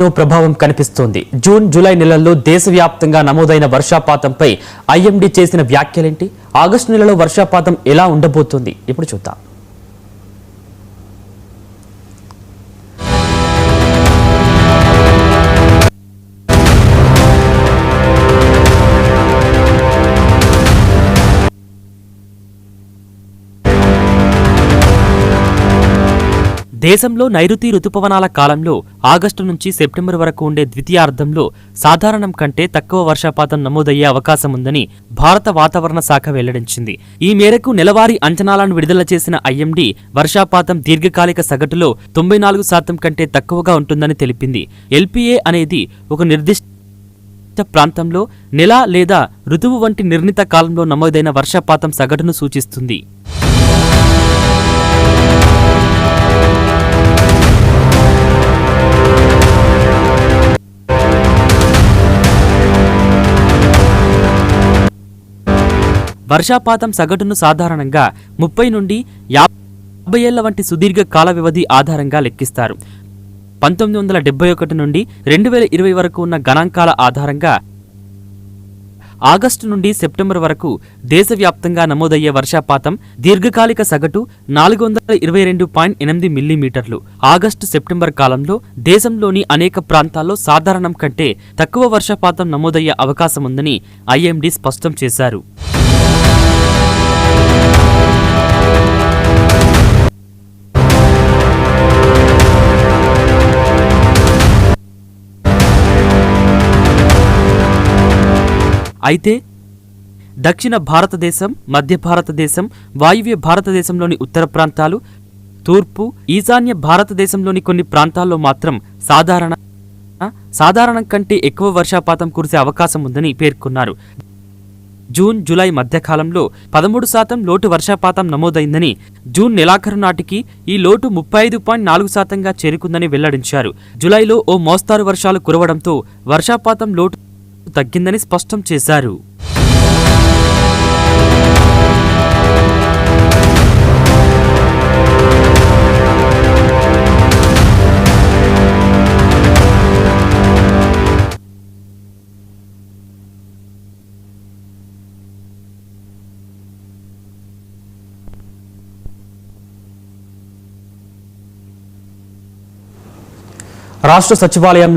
ప్రభావం కనిపిస్తోంది. June July నెలల్లో దేశవ్యాప్తంగా నమోదైన వర్షపాతంపై ఐఎండీ చేసిన వ్యాఖ్యలేంటి? ఆగస్టు నెలలో వర్షపాతం ఎలా ఉండబోతోంది? ఇప్పుడు చూద్దాం. దేశంలో నైరుతి రుతుపవనాల కాలంలో ఆగస్టు నుంచి సెప్టెంబర్ వరకు ఉండే ద్వితీయార్ధంలో సాధారణం కంటే తక్కువ వర్షపాతం నమోదయ్యే అవకాశం ఉందని భారత వాతావరణ శాఖ వెల్లడించింది. ఈ మేరకు నెలవారీ అంచనాలను విడుదల చేసిన ఐఎండీ వర్షపాతం దీర్ఘకాలిక సగటులో 94% కంటే తక్కువగా ఉంటుందని తెలిపింది. ఎల్పీఏ అనేది ఒక నిర్దిష్ట ప్రాంతంలో నెల లేదా ఋతువు వంటి నిర్ణీత కాలంలో నమోదైన వర్షపాతం సగటును సూచిస్తుంది. వర్షపాతం సగటును సాధారణంగా 30 నుండి 50 ఏళ్ల వంటి సుదీర్ఘ కాల వ్యవధి ఆధారంగా లెక్కిస్తారు. 1971 నుండి 2020 వరకు ఉన్న గణాంకాల ఆధారంగా ఆగస్టు నుండి సెప్టెంబర్ వరకు దేశవ్యాప్తంగా నమోదయ్యే వర్షపాతం దీర్ఘకాలిక సగటు 422.8 మిల్లీమీటర్లు. ఆగస్టు సెప్టెంబర్ కాలంలో దేశంలోని అనేక ప్రాంతాల్లో సాధారణం కంటే తక్కువ వర్షపాతం నమోదయ్యే అవకాశం ఉందని ఐఎండీ స్పష్టం చేశారు. అయితే దక్షిణ భారతదేశం, మధ్య భారతదేశం, వాయువ్య భారతదేశంలోని ఉత్తర ప్రాంతాలు, తూర్పు, ఈశాన్య భారతదేశంలోని కొన్ని ప్రాంతాల్లో మాత్రం సాధారణం కంటే ఎక్కువ వర్షపాతం కురిసే అవకాశం ఉందని పేర్కొన్నారు. జూన్ జూలై మధ్యకాలంలో 13% లోటు వర్షపాతం నమోదైందని, జూన్ నెలాఖరు నాటికి ఈ లోటు 35.4%గా చేరుకుందని వెల్లడించారు. జూలైలో ఓ మోస్తారు వర్షాలు కురవడంతో వర్షపాతం లోటు తగ్గిందని స్పష్టం చేశారు. రాష్ట్ర సచివాలయంలో